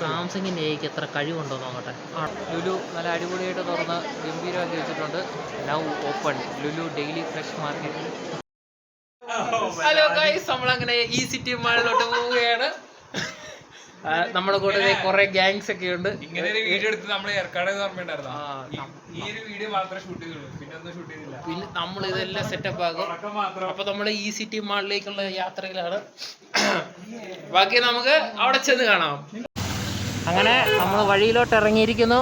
സാംസങ്ങിൻ്റെ എക്ക് എത്ര കഴിവുണ്ടോ നോക്കട്ടെ. ലുലു നല്ല അടിപൊളിയായിട്ട് തുറന്ന് ഗംഭീരമാക്കി വെച്ചിട്ടുണ്ട്. Now open Lulu daily fresh market. Hello guys, നമ്മളങ്ങനെ ഈ സിറ്റി മാളിലോട്ട് പോവുകയാണ്. നമ്മുടെ കൂടെ കുറെ ഗാങ്സ് ഒക്കെ ഉണ്ട്. ഇങ്ങനെ ഒരു വീഡിയോ എടുത്ത് നമ്മൾ ഈ ഒരു വീഡിയോ മാത്രമേ ഷൂട്ട് ചെയ്തുള്ളൂ, പിന്നെ ഒന്നും ഷൂട്ട് ചെയ്തില്ല. പിന്നെ നമ്മൾ ഇതെല്ലാം സെറ്റപ്പ് ആകും. അപ്പൊ നമ്മൾ ഈ സിറ്റി മാളിലേക്കുള്ള യാത്രയിലാണ്. ബാക്കി നമുക്ക് അവിടെ ചെന്ന് കാണാം. അങ്ങനെ നമ്മൾ വഴിയിലോട്ട് ഇറങ്ങിയിരിക്കുന്നു.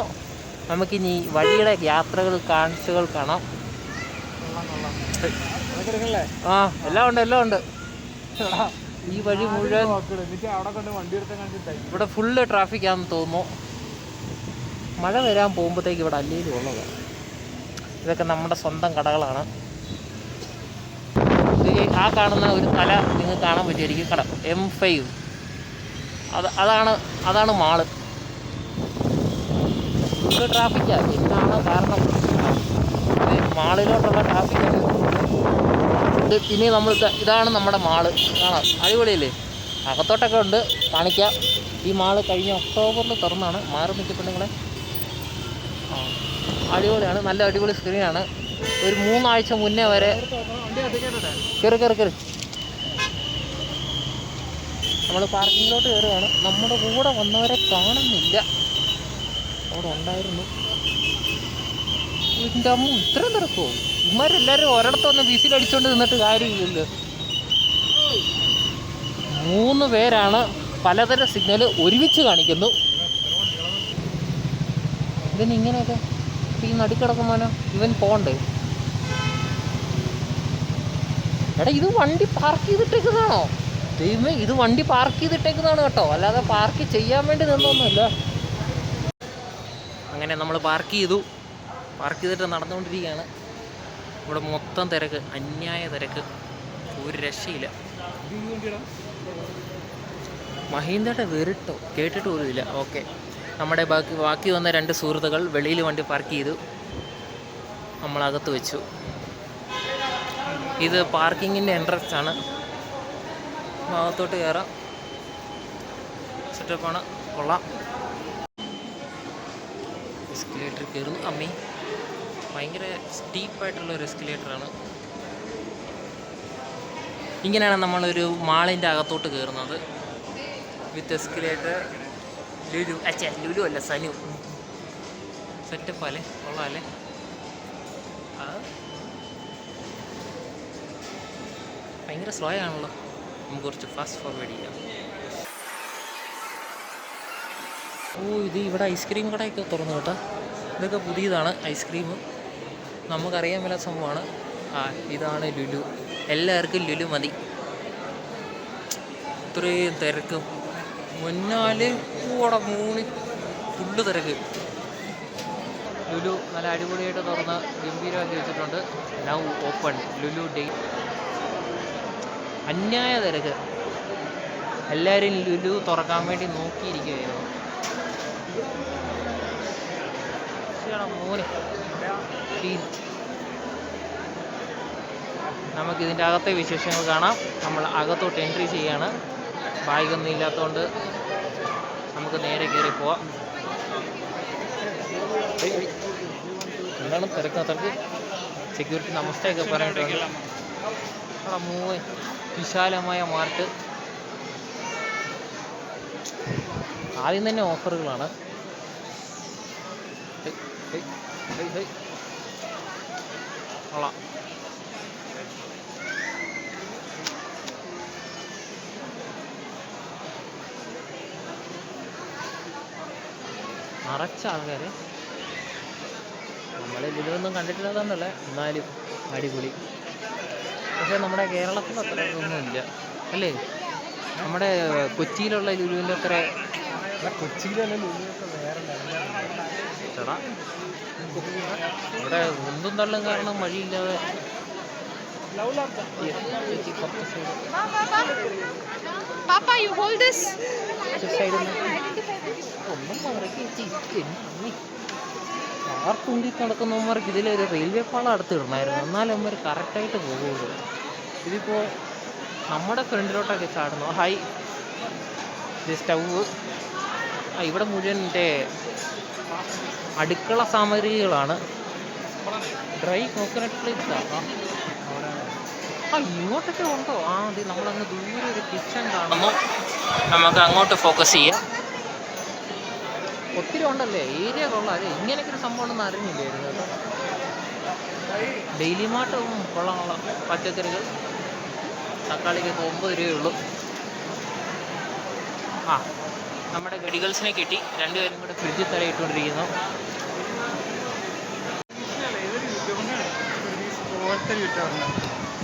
നമുക്കിനി വഴിയുടെ യാത്രകൾ കാഴ്ചകൾ കാണാം. എല്ലാം ഉണ്ട്. ഈ വഴി മുഴുവൻ ഇവിടെ ഫുള്ള് ട്രാഫിക്കാണെന്ന് തോന്നുന്നു. മഴ വരാൻ പോകുമ്പോഴത്തേക്ക് ഇവിടെ അല്ലേലും ഉള്ളത്. ഇതൊക്കെ നമ്മുടെ സ്വന്തം കടകളാണ്. ആ കാണുന്ന ഒരു തല നിങ്ങൾക്ക് കാണാൻ പറ്റുമായിരിക്കും. കട M5 അതാണ് മാള്. ഫുള്ള് ട്രാഫിക്കാണ്. എന്താണ് കാരണം? മാളിലോട്ടുള്ള ട്രാഫിക്കാണ്. ഇനി നമ്മൾ ഇതാണ് നമ്മുടെ മാള്. കാണാം, അടിപൊളിയല്ലേ? അകത്തോട്ടൊക്കെ ഉണ്ട്, കാണിക്കാം. ഈ മാള് കഴിഞ്ഞ ഒക്ടോബറിൽ തുറന്നാണ്. മാറി നിൽക്കപ്പെട്ടുങ്ങളെ. അടിപൊളിയാണ്, നല്ല അടിപൊളി സ്ക്രീനാണ്. ഒരു 3 ആഴ്ച മുന്നേ വരെ കയറി നമ്മൾ പാർക്കിങ്ങിലോട്ട് കയറുകയാണ്. നമ്മുടെ കൂടെ വന്നവരെ കാണുന്നില്ല. അവിടെ ഉണ്ടായിരുന്നു. ഇതിൻ്റെ അമ്മ ഇത്രയും തിരക്കോ? ഇവന്മാരെല്ലാവരും ഒരിടത്ത് വന്ന് വിസിലടിച്ചുകൊണ്ട് നിന്നിട്ട് കാര്യമില്ലല്ലോ. 3 പേരാണ് പലതരം സിഗ്നൽ ഒരുമിച്ച് കാണിക്കുന്നു. ഇവനിങ്ങനെയൊക്കെ ഈ നടുക്കിടക്കുമ്പോനോ ഇവൻ പോണ്ടേ? എടാ, ഇത് വണ്ടി പാർക്ക് ചെയ്തിട്ടേക്കുന്നതാണോ? ദൈവമേ, ഇത് വണ്ടി പാർക്ക് ചെയ്തിട്ടേക്കുന്നതാണ് കേട്ടോ, അല്ലാതെ പാർക്ക് ചെയ്യാൻ വേണ്ടി നിന്നൊന്നുമില്ല. അങ്ങനെ നമ്മൾ പാർക്ക് ചെയ്തിട്ട് നടന്നുകൊണ്ടിരിക്കുകയാണ്. ഇവിടെ മൊത്തം തിരക്ക്, അന്യായ തിരക്ക്, ഒരു രക്ഷയില്ല. മഹീന്ദ്രയുടെ വെറിട്ടോ കേട്ടിട്ട് പോലുമില്ല. ഓക്കെ, നമ്മുടെ ബാക്കി വന്ന 2 സുഹൃത്തുക്കൾ വെളിയിൽ വണ്ടി പാർക്ക് ചെയ്തു. നമ്മളകത്ത് വെച്ചു. ഇത് പാർക്കിങ്ങിൻ്റെ എൻട്രൻസ് ആണ്. ഭാഗത്തോട്ട് കയറാം. സെറ്റപ്പാണ്, കൊള്ളാം. എസ്കലേറ്റർ കയറുന്നു. അമ്മേ, ഭയങ്കര സ്റ്റീപ്പായിട്ടുള്ളൊരു എസ്കലേറ്ററാണ്. ഇങ്ങനെയാണ് നമ്മളൊരു മാളിൻ്റെ അകത്തോട്ട് കയറുന്നത്. വിത്ത് എസ്കലേറ്റർ. ലുലു അല്ല, സനു. സെറ്റപ്പല്ലേ, കൊള്ളാമല്ലേ? ഭയങ്കര സ്ലോ ആണല്ലോ. നമുക്ക് കുറച്ച് ഫാസ്റ്റ് ഫോർവേഡ് ചെയ്യാം. ഇത് ഇവിടെ ഐസ്ക്രീം കടയൊക്കെ തുറന്നു കേട്ടോ. ഇതൊക്കെ പുതിയതാണ് ഐസ്ക്രീം. നമുക്കറിയാൻ മേലാത്ത സംഭവമാണ്. ഇതാണ് ലുലു. എല്ലാവർക്കും ലുലു മതി. ഇത്രയും തിരക്കും മുന്നാല് കൂടെ 3 ഫുള്ള് തിരക്ക്. ലുലു നല്ല അടിപൊളിയായിട്ട് തുറന്ന് ഗംഭീരമാക്കി വെച്ചിട്ടുണ്ട്. Now open Lulu Daily. അന്യായ തിരക്ക്. എല്ലാവരും ലുലു തുറക്കാൻ വേണ്ടി നോക്കിയിരിക്കുകയായിരുന്നു. മോനെ, നമുക്കിതിൻ്റെ അകത്തെ വിശേഷങ്ങൾ കാണാം. നമ്മൾ അകത്തോട്ട് എൻട്രി ചെയ്യാണ്. ബാഗൊന്നും ഇല്ലാത്തതുകൊണ്ട് നമുക്ക് നേരെ കയറി പോവാം. എന്താണ് തിരക്ക്? സെക്യൂരിറ്റി നമസ്തേയൊക്കെ പറഞ്ഞിട്ടുണ്ട്. വിശാലമായ മാർട്ട്. ആദ്യം തന്നെ ഓഫറുകളാണ്. കൊള്ളാം. നിറച്ച ആൾക്കാർ. നമ്മൾ ഇതിലൊന്നും കണ്ടിട്ടില്ലാത്തതല്ല, എന്നാലും അടിപൊളി. പക്ഷേ നമ്മുടെ കേരളത്തിൽ അത്ര ഒന്നുമില്ല അല്ലേ? നമ്മുടെ കൊച്ചിയിലുള്ള ലുലുവിൻ്റെ അത്ര. കൊച്ചിയിലുള്ള ലുലുവൊക്കെ വേറെ ചേട്ടാ. ഇവിടെ ഒന്നും തള്ളും കാരണം വഴിയില്ലാതെ. ആർക്കുണ്ടി നടക്കുന്നവന്മാർക്ക് ഇതിലൊരു റെയിൽവേ പാളം അടുത്തിടണമായിരുന്നു, എന്നാലും അവന്മാർ കറക്റ്റായിട്ട് പോകുള്ളൂ. ഇതിപ്പോൾ നമ്മുടെ ഫ്രണ്ടിലോട്ടൊക്കെ ചാടുന്നു. ഹായ്, ഇത് സ്റ്റൗവ്. ഇവിടെ മുഴുവൻ മറ്റേ അടുക്കള സാമഗ്രികളാണ്. ഡ്രൈ കോക്കനട്ട് ഫ്ലേക്സ് ഇങ്ങോട്ടൊക്കെ ഉണ്ടോ? അതെ, നമ്മളങ്ങ് ദൂരെ ഒരു കിച്ചൺ കാണുന്നു. നമുക്ക് അങ്ങോട്ട് ഫോക്കസ് ചെയ്യാം. ഒത്തിരി ഉണ്ടല്ലേ, ഏരിയ കൊള്ളാം. അതെ, ഇങ്ങനെയൊക്കെ ഒരു സംഭവം ഒന്നും അറിഞ്ഞില്ലായിരുന്നു കേട്ടോ. ഡെയിലി മാർട്ടും കൊള്ളാം. പച്ചക്കറികൾ തക്കാളിക്ക് 9 രൂപയുള്ളൂ. നമ്മുടെ ഗഡിഗൾസിനെ കിട്ടി. രണ്ടുപേരും കൂടെ ഫ്രിഡ്ജിൽ തലയിട്ടുകൊണ്ടിരിക്കുന്നു.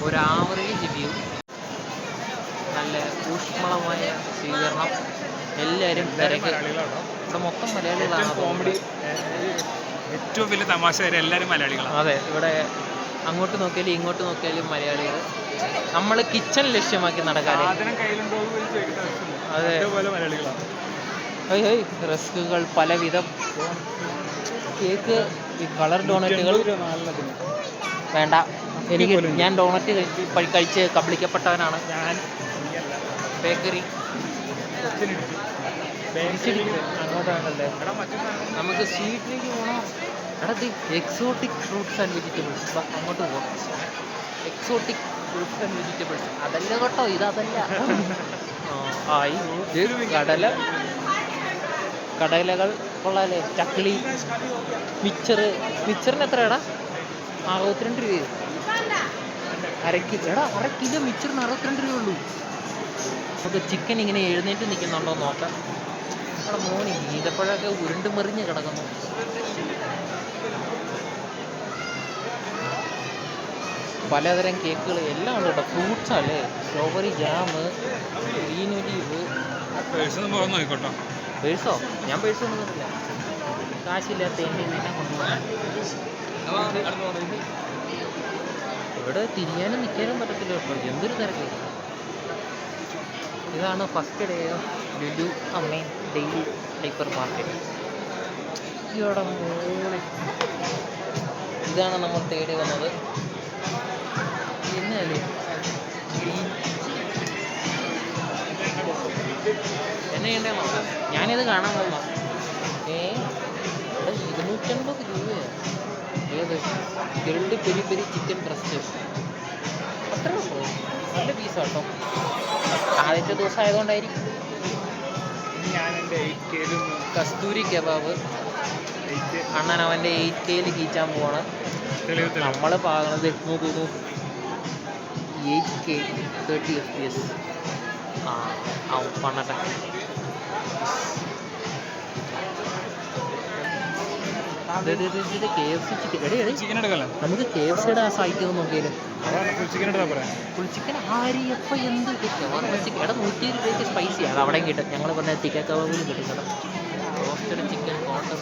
ഒരു ആവറേജ് വ്യൂ, നല്ല ഊഷ്മളമായ സ്വീകരണം, എല്ലാവരും തിരക്ക്. ഇവിടെ മൊത്തം മലയാളികളാണ്. കോമഡി ഏറ്റവും വലിയ തമാശ വരെ എല്ലാവരും മലയാളികളാണ്. അതെ, ഇവിടെ അങ്ങോട്ട് നോക്കിയാലും ഇങ്ങോട്ട് നോക്കിയാലും മലയാളികൾ. നമ്മൾ കിച്ചൺ ലക്ഷ്യമാക്കി നടക്കാൻ. അതെ, റസ്കുകൾ പലവിധം, കേക്ക്, കളർ ഡോണറ്റുകൾ. വേണ്ട, എനിക്ക് ഞാൻ ഡോണറ്റ് കഴിച്ച് കബളിക്കപ്പെട്ടവനാണ് ഞാൻ. ബേക്കറി അങ്ങോട്ടാണല്ലേ. നമുക്ക് സ്വീറ്റിലേക്ക് പോകണോ? Exotic fruits and vegetables. അങ്ങോട്ട് പോകാം. എക്സോട്ടിക് ഫ്രൂട്ട്സ് ആൻഡ് വെജിറ്റബിൾസ് അതല്ല കേട്ടോ, ഇതല്ല. കടലകൾ കൊള്ളാല്ലേ. ചക്ലി, മിച്ചറിന് എത്രയാടാ? 62 രൂപയോ? അര കിലോ മിച്ചറിന് 62 രൂപയുള്ളൂ. നമുക്ക് ചിക്കൻ ഇങ്ങനെ എഴുന്നേറ്റ് നിൽക്കുന്നുണ്ടോ നോക്കാം. നമ്മുടെ മോനി ഈന്തപ്പഴമൊക്കെ ഉരുണ്ട് മെറിഞ്ഞ് കിടക്കുന്നു. പലതരം കേക്കുകൾ എല്ലാം ഉണ്ട് കേട്ടോ. ഫ്രൂട്ട്സ് അല്ലേ, സ്ട്രോബെറി ജാമ്, ഗ്രീൻ ഒലീവ്. പേഴ്സോ? ഞാൻ പേഴ്സ് കൊണ്ടുവന്നിട്ടില്ല. കാശില്ലാത്ത എൻ്റെ എന്നെ കൊണ്ടുപോകാൻ. ഇവിടെ തിരിയാനും നിൽക്കാനും പറ്റത്തില്ല കേട്ടോ, എന്തൊരു തിരക്ക്. ഇതാണ് first day of Lulu main daily hyper market. ഇവിടെ മോളി ഇതാണ് നമ്മൾ തേടി വന്നത്. എന്നല്ലേ ഗ്രീൻ എന്നെ ചെയ്യണ്ടേ നോക്കാം. ഞാനിത് കാണാൻ പോകുന്ന 250 രൂപയാണ്. ഏത് grilled peri peri chicken breast. അത്ര ഉണ്ടോ? നല്ല പീസാട്ടോ. ആദ്യത്തെ ദിവസം ആയതുകൊണ്ടായിരിക്കും. കസ്തൂരി കബാബ്. അണ്ണൻ അവൻ്റെ 8K കീച്ചാൻ പോവാണ്. നമ്മൾ പാകണത് നോക്കൂ 8K 30 FPS. പണ്ണട്ടെ. KFC ചിക്കൻ എടുക്കല്ലേ? നമുക്ക് KFCയുടെ ആ സൈറ്റ് നോക്കിയാലും ഫുൾ ചിക്കൻ ആര് എപ്പോൾ എന്ത് കിട്ടും. ചിക്കൻ 120 രൂപയ്ക്ക് സ്പൈസിയാണ്. അത് അവിടെയും കിട്ടും. ഞങ്ങൾ പറഞ്ഞ തിക്ക കബാബിലും കിട്ടും കേട്ടോ. Roasted chicken quarter.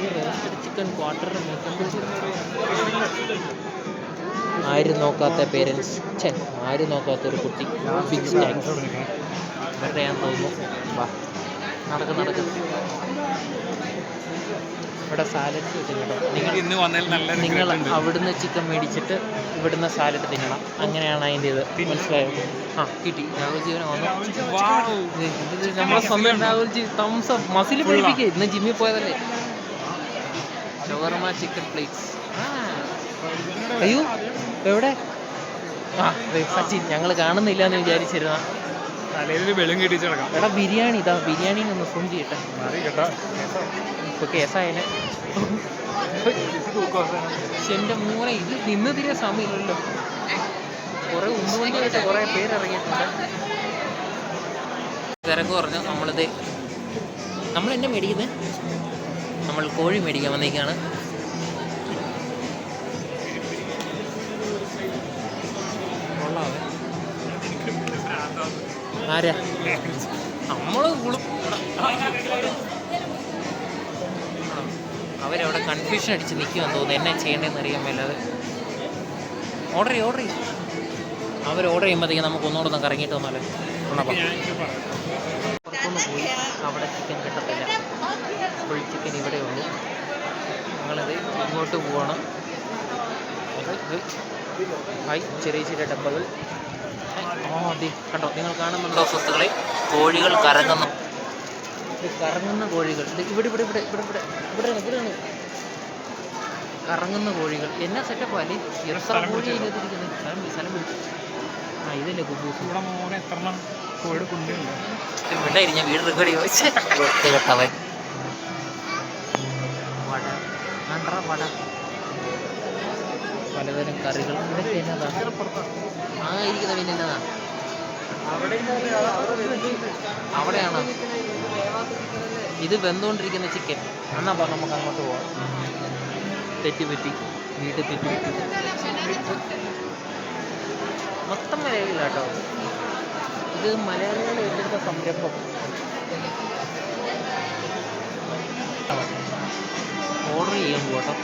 ഈ റോസ്റ്റഡ് ചിക്കൻ ക്വാർട്ടറിന് 150. ആരും നോക്കാത്ത പേരൻസ്, ആരും നോക്കാത്തൊരു കുട്ടി. ബിഗ് സ്നാക്സ് പറയാൻ തോന്നുന്നു. വാ നടക്കും. ഇവിടെ സാലഡ് കിട്ടും കേട്ടോ. നിങ്ങൾ അവിടുന്ന് ചിക്കൻ മേടിച്ചിട്ട് ഇവിടുന്ന് സാലഡ് തിന്നണം. അങ്ങനെയാണ് അതിൻ്റെ ഇത്. മനസ്സിലായോ? കിട്ടി. രാഹുൽജീവനെ വന്നു. നമ്മളെ സ്വന്തം രാഹുൽജി തംസപ്പ് മസിൽ പിടിപ്പിക്കുക. ഇന്ന് ജിമ്മിൽ പോയതല്ലേ. ഷവർമ ചിക്കൻ പ്ലേറ്റ്സ്. അയ്യോ എവിടെ? സച്ചിൻ ഞങ്ങൾ കാണുന്നില്ല എന്ന് വിചാരിച്ചിരുന്ന. എടാ ബിരിയാണി, ഇതാ ബിരിയാണി ഒന്ന് ഫോൺ ചെയ്യട്ടെ. ഇപ്പോൾ കേസായനെ. എൻ്റെ മോനെ, ഇത് നിന്ന് തിരിയ സമയമില്ലല്ലോ. കുറേ ഉണ്ടുകൊണ്ടിയായിട്ട് കുറേ പേരിറങ്ങിയിട്ടുണ്ട്. തിരക്ക് പറഞ്ഞു. നമ്മൾ എന്നെ മേടിക്കുന്നത്, നമ്മൾ കോഴി മേടിക്കാൻ വന്നേക്കാണ്. ആരാ നമ്മൾ അവരവിടെ കൺഫ്യൂഷൻ അടിച്ച് നിൽക്കുമെന്ന് തോന്നുന്നു. എന്നാ ചെയ്യേണ്ടതെന്ന് അറിയാൻ മേലാതെ. ഓർഡർ ചെയ്യും. അവർ ഓർഡർ ചെയ്യുമ്പോഴത്തേക്കും നമുക്ക് ഒന്നുകൂടെ കറങ്ങിയിട്ട് വന്നാലേ. പുറത്തൊന്ന് പോയി. അവിടെ ചിക്കൻ കിട്ടത്തില്ല. ഫുൾ ചിക്കൻ ഇവിടെ ഉള്ളൂ. ഞങ്ങളിത് ഇങ്ങോട്ട് പോവാണ്. ചെറിയ ഡബ്ബകൾ. കണ്ടോ, നിങ്ങൾ കാണുന്നുണ്ടോ സുഹൃത്തുക്കളെ? കോഴികൾ കറങ്ങുന്നു. ഇത് കറങ്ങുന്ന കോഴികൾ. ഇത് ഇവിടെ ഇവിടെ ഇവിടെ ഇവിടെ ഇവിടെ ഇവിടെയാണ് ഇവിടെയാണ് കറങ്ങുന്ന കോഴികൾ. എന്നാ സെറ്റപ്പാ അല്ലേ? എത്ര കോഴി അതിനകത്തിരിക്കുന്നത്? സ്ഥലം പിടിച്ചു. ആ ഇതല്ലേ കുബൂസ്. ഇവിടെ മോനെ എത്ര കോഴിയുടെ കുണ്ടിയുണ്ട്. വിട്ടായി ഞാൻ വീട് റെക്കോർഡ് ചോദിച്ചേ കേട്ടവൻ. വട നണ്ട വട പലതരം കറികൾ. ഇതൊക്കെ എന്നതാ? ആ ഇരിക്കുന്ന പിന്നെ എന്നതാ? അവിടെയാണോ ഇത് വെന്തുകൊണ്ടിരിക്കുന്ന ചിക്കൻ? എന്നാ പറ നമുക്ക് അങ്ങോട്ട് പോവാം. തെറ്റുപറ്റി വീട്ടിൽ തെറ്റുപറ്റി മൊത്തം മലയാളിയില്ല കേട്ടോ. ഇത് മലയാളികളുടെ ഏറ്റെടുത്ത സംരംഭം. ഓർഡർ ചെയ്യാൻ പോട്ടോ.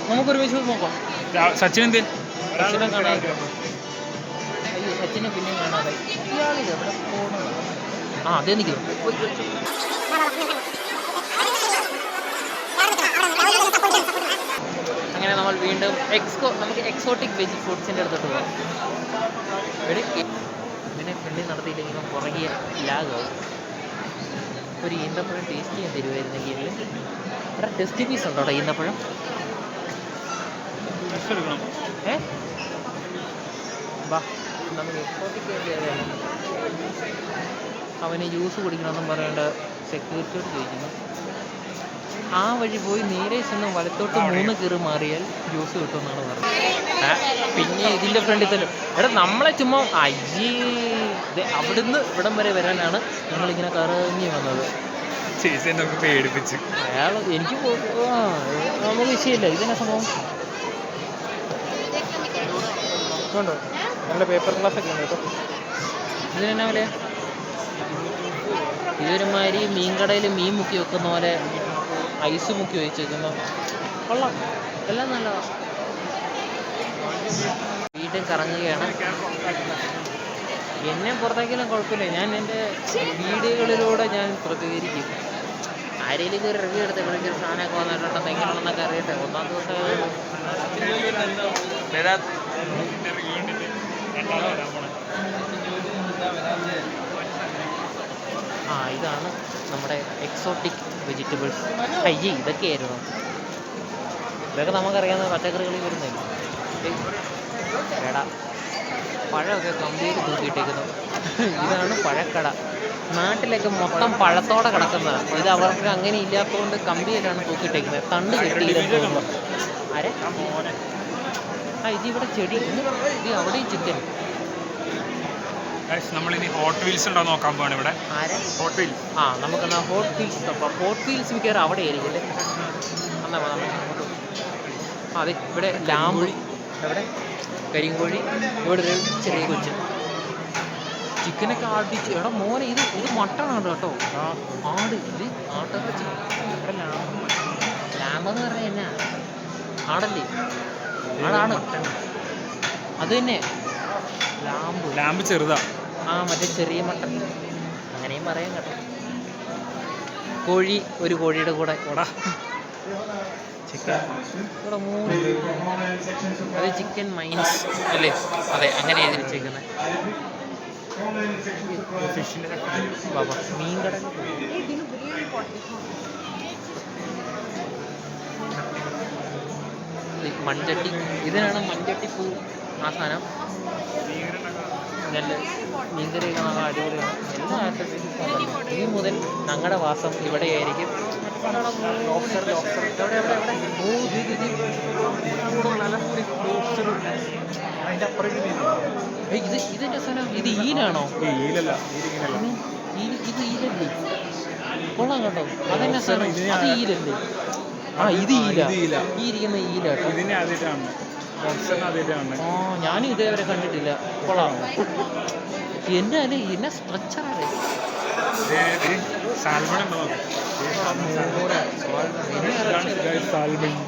നമുക്കൊരുമിച്ച് നോക്കാം. സച്ചിൻ എന്ത് സച്ചിനെ കാണാൻ. അയ്യോ സച്ചിനെ പിന്നെയും കാണാതെ. ഇയാളിത് എവിടെ പോകണം? ആ അതേ നിൽക്കുന്നു. അങ്ങനെ നമ്മൾ വീണ്ടും നമുക്ക് എക്സോട്ടിക് വെജ് ഫുഡ്സിൻ്റെ അടുത്തോട്ട് പോകാം. ഇതിനെ പെണ്ണി നടത്തിയില്ലെങ്കിൽ പുറകെ ലാഗാവും. ഒരു ഈന്തപ്പഴം ടേസ്റ്റ് ചെയ്യാൻ തരുമായിരുന്നെങ്കിൽ. അവിടെ ടെസ്റ്റ് പീസ് ഉണ്ടോ അവിടെ ഈന്തപ്പഴം? വാ നമുക്ക് എക്സോട്ടിക് വേണ്ടിയാണ്. അവന് ജ്യൂസ് കുടിക്കണമെന്നും പറയേണ്ട സെക്യൂരിറ്റിയോട് ചോദിക്കുന്നു. ആ വഴി പോയി നേരെ ചെന്ന് വലത്തോട്ട് 3 കീറി മാറിയാൽ ജ്യൂസ് കിട്ടുമെന്നാണ് പറഞ്ഞത്. പിന്നെ ഇതിൻ്റെ ഫ്രണ്ടിൽ തന്നെ എടാ നമ്മളെ ചുമ്മാ അയ്യേ അവിടുന്ന് ഇവിടം വരെ വരാനാണ് ഞങ്ങളിങ്ങനെ കറങ്ങി വന്നത്. ചേച്ചി എന്നൊക്കെ പേടിപ്പിച്ച്. അയാൾ എനിക്ക് നമുക്ക് വിഷയമില്ല. ഇതെന്നാ സംഭവം? ഉണ്ടോ നല്ല പേപ്പർ ഗ്ലാസ് ഒക്കെ ഉണ്ട് കേട്ടോ. ഇതിനെന്നാ വില? ഇതൊരുമാതിരി മീൻകടയിൽ മീൻ മുക്കി വെക്കുന്ന പോലെ ഐസ് മുക്കി വെച്ചേക്കുന്നു. കൊള്ളാം, എല്ലാം നല്ലതാണ്. വീണ്ടും കറങ്ങുകയാണ്. എന്നെ പുറത്തേക്കെല്ലാം കുഴപ്പമില്ല. ഞാൻ എൻ്റെ വീഡിയോകളിലൂടെ ഞാൻ പ്രതികരിക്കും. ആരെങ്കിലും ഒരു റിവ്യൂ എടുത്ത് ഇവിടെ ഒരു സാധനമൊക്കെ വന്നിട്ടുണ്ടെന്ന് എങ്ങനെയാണെന്നൊക്കെ അറിയട്ടെ. ഒന്നാം ദിവസം ഇതാണ് നമ്മുടെ എക്സോട്ടിക് വെജിറ്റബിൾസ്. അയ്യേ ഇതൊക്കെയായിരുന്നു. ഇതൊക്കെ നമുക്കറിയാവുന്ന പച്ചക്കറികളിൽ വരുന്നില്ല. എടാ പഴമൊക്കെ കമ്പിയിൽ തൂക്കിയിട്ടേക്കുന്നു. ഇതാണ് പഴക്കട. നാട്ടിലൊക്കെ മൊത്തം പഴത്തോടെ കിടക്കുന്നതാണ്. ഇത് അവർക്ക് അങ്ങനെ ഇല്ലാത്തതുകൊണ്ട് കമ്പിയിലാണ് തൂക്കിയിട്ടേക്കുന്നത്. തണ്ട് കെട്ടിയില്ലെന്ന് തോന്നുന്നു. ആരെ ഇതിവിടെ ചെടി. ഇത് അവിടെയും ചിക്കൻ. നമ്മളിനി ഹോട്ട് വീൽസ് ഉണ്ടോ നോക്കാൻ പോവാണ് ഇവിടെ. ആരെ? Hot Wheels. നമുക്കെന്നാ ഹോട്ട് വീൽസ് തപ്പാം. ഹോട്ട് വീൽസ് മിക്കവാറും അവിടെ ആയിരിക്കും അല്ലേ? എന്നാ അതെ ഇവിടെ ലാമ്പ്, എവിടെ കരിങ്കോഴി, ഇവിടെ ഒരു ചെറിയ കൊച്ച്. ചിക്കനൊക്കെ ആടിച്ച്. എടാ മോനെ ഇത് മട്ടണാണ് കേട്ടോ. ആട്. ഇത് ആട്ടിറച്ചി. ഇവിടെ ലാമ്പെന്ന് പറഞ്ഞാൽ എന്നാ? ആടല്ലേ? ആടാണ്. അത് തന്നെ ലാമ്പ് ചെറുതാ. മറ്റേ ചെറിയ മട്ടൻ അങ്ങനെയും പറയാം കേട്ടോ. കോഴി ഒരു കോഴിയുടെ കൂടെ ചിക്കൻ. ഇവിടെ 3 അത് ചിക്കൻ മൈൻസ് അല്ലേ? അതെ അങ്ങനെ എഴുതിച്ചേക്കുന്നത്. മീൻ കട മൺചട്ടി. ഇതിനാണ് മൺചട്ടിപ്പൂ. ആ സാധനം നല്ല മീൻകറിയൊക്കെ നല്ല അടിപൊളിയാണ്. എല്ലാ ആയിട്ട് ഇനി മുതൽ ഞങ്ങളുടെ വാസം ഇവിടെയായിരിക്കും. ഇതിന്റെ സ്ഥലം. ഇത് ഈലാണോ? ഇത് ഈലല്ലേ? കൊള്ളാം കേട്ടോ. അതെന്നെ സ്ഥലം. അത് ഈലല്ലേ? ഇത് ഈല. ഈ ഇരിക്കുന്ന ഈലാട്ടോ. ഞാനും ഇതേവരെ കണ്ടിട്ടില്ല. കൊള്ളാം. എന്നാലേ എന്നെ സ്ട്രക്ചറാണ്.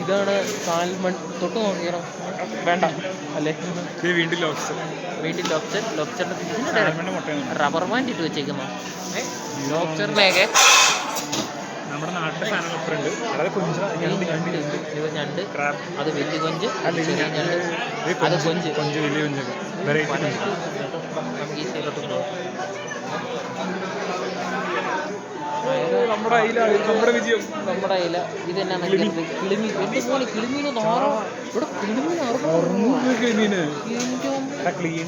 ഇതാണ് സാൽമൺ. തൊട്ട് നോക്കിയാലോ? വേണ്ട അല്ലേ? വീണ്ടും ലോബ്സ്റ്റർ. ലോബ്സ്റ്ററിന്റെ റബ്ബർ ബാൻഡ് ഇട്ട് വെച്ചേക്കുന്നു. ലോബ്സ്റ്ററിനെയൊക്കെ നമ്മുടെ നാട്ടിലെ സാധനങ്ങളൊക്കെ അതായത് കൊഞ്ച്, ഇത് ഞണ്ട്, അത് വലിയ കൊഞ്ച്, ചെറിയ ഞണ്ട്, അത് കൊഞ്ച് വലിയ കൊഞ്ചൊക്കെ വെറൈറ്റി. നമുക്ക് ഈ സൈഡിലോട്ട് പോകാം. നമ്മുടെ നമ്മുടെ വിജയം. നമ്മുടെ കയ്യിൽ ഇതെന്നാ കിളിമീൻ. എൻ്റെ പോലെ കിളിമീൻ നാറോ ഇവിടെ കിളിമീൻ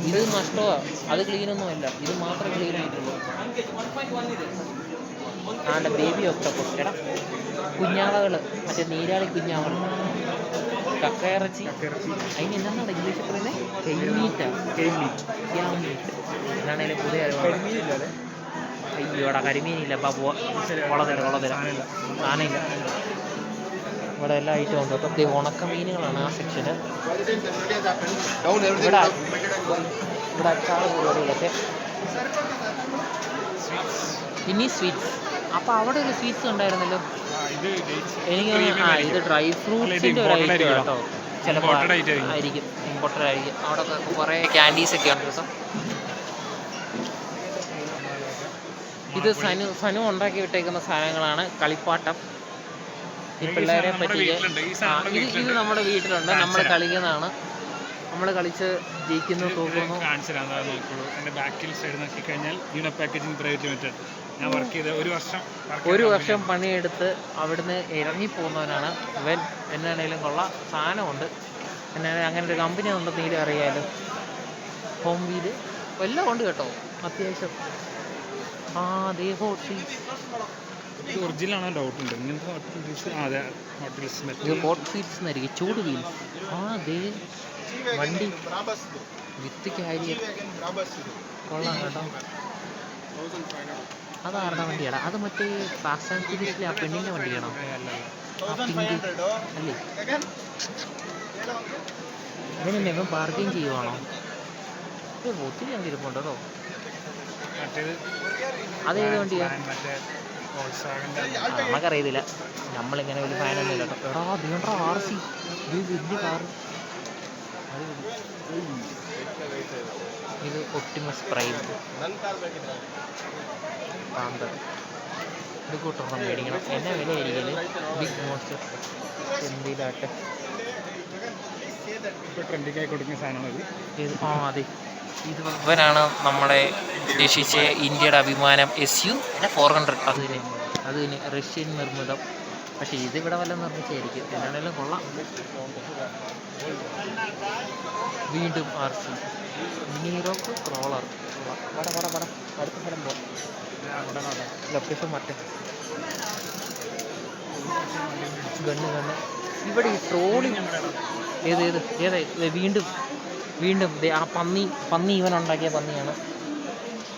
ഇത് നഷ്ടമാണ്. അത് ക്ലീനൊന്നും അല്ല, ഇത് മാത്രമേ ക്ലീൻ ആയിട്ടുള്ളൂ. ആൻ്റെ ബേബി ഒക്ടോപ്പസ്. എടാ കുഞ്ഞാവകൾ, മറ്റേ നീരാളി കുഞ്ഞാവകൾ, കക്കയിറച്ചി. അതിന് എന്നാണ് ഇംഗ്ലീഷിൽ പറയുന്നത്? കെയ്മീറ്റ് എന്നാണേലും പുതിയ അറിവാണ്. അയ്യോടാ കരിമീനില്ല. പോവാ കൊള്ളതില്ല സാധനമില്ല. ഇവിടെ എല്ലാ ഐറ്റവും ഉണ്ട്. അപ്പോൾ ഉണക്ക മീനുകളാണ് ആ സെക്ഷന്. ഇവിടെ അച്ചാറ് പരിപാടികളൊക്കെ. ഇനി സ്വീറ്റ്സ്. അപ്പോൾ അവിടെ ഒരു സ്വീറ്റ്സ് ഉണ്ടായിരുന്നല്ലോ. എനിക്ക് ഇത് ഡ്രൈ ഫ്രൂട്ട്സിൻ്റെ ഒരു ഐറ്റം കേട്ടോ. ചിലപ്പോൾ ആയിരിക്കും, ഇമ്പോർട്ടൻ്റ് ആയിരിക്കും. അവിടെ കുറേ ക്യാൻഡീസൊക്കെ ഉണ്ട് ദിവസം. ഇത് സനു ഉണ്ടാക്കി വിട്ടേക്കുന്ന സാധനങ്ങളാണ്. കളിപ്പാട്ടം. ഈ പിള്ളേരെ പറ്റിയ ഇത് നമ്മുടെ വീട്ടിലുണ്ട്. നമ്മൾ കളിക്കുന്നതാണ്. നമ്മൾ കളിച്ച് ജയിക്കുന്നു, തോക്കുന്നു. ഒരു വർഷം പണിയെടുത്ത് അവിടുന്ന് ഇറങ്ങിപ്പോകുന്നവനാണ് ഇവൻ. എന്നാണേലും കൊള്ളാം. സാധനമുണ്ട്. എന്നാലും അങ്ങനെ ഒരു കമ്പനി ഉണ്ടെന്ന് തീരെ അറിയാമല്ലോ. ഹോം വീല് എല്ലാം ഉണ്ട് കേട്ടോ അത്യാവശ്യം. അതേ ഹോട്ടൽ ഒറിജിനലാണോ ഡൗട്ട് ഉണ്ട്. ഇങ്ങനത്തെ ഹോട്ട് സ്വീറ്റ്സ് എന്നായിരിക്കും. ചൂട് വീൽസ്. അതേ വണ്ടി വിത്ത് കാരിയർ കൊള്ളാം കേട്ടോ. അതാരുടെ വണ്ടിയാടാ? അത് മറ്റേ ഫാസ്റ്റ് ആൻഡ് ഫ്യൂരിയസിലെ ആ പെണ്ണിൻ്റെ വണ്ടിയാണോ? അല്ലേ? ഇവനെന്നെ ഇവൻ പാർക്കിങ് ചെയ്യുവാണോ? ഒത്തിരി വണ്ടി ഇരിപ്പുണ്ട് കേട്ടോ. അതേത് വണ്ടിയാ? നമുക്കറിയത്തില്ല. നമ്മളിങ്ങനെ വലിയ ഫാനൊന്നും ഇല്ല കേട്ടോ. എടാ അതുകൊണ്ടാ RC ഇത് വലിയ കാറ്. ഇത് ഒപ്റ്റിമസ് പ്രൈം പാന്തർ. ഇത് കൂട്ടണം മേടിക്കണം. എന്നാ വില ആയിരിക്കല്? ബിഗ് മോൺസ്റ്റർ എന്തിലാട്ടെ ട്രെൻഡിങ്ങായി കൊടുക്കുന്ന സാധനമാണ് ഇത്. അതെ, ഇത് ഇവനാണ് നമ്മുടെ രക്ഷിച്ച ഇന്ത്യയുടെ അഭിമാനം SU 400. അത് തന്നെ റഷ്യൻ നിർമ്മിതം. പക്ഷേ ഇതിവിടെ വല്ല നിർമ്മിച്ചായിരിക്കും. എന്നാണേലും കൊള്ളാം. വീണ്ടും RC നീറോക്ക് ക്രോളർ. പട അടുത്ത സ്ഥലം പോകാം. ലൊക്കേഷൻ മറ്റേ ഗണ്ണ്. ഇവിടെ ഈ ട്രോളി വീണ്ടും ആ പന്നി ഇവനുണ്ടാക്കിയ പന്നിയാണ്.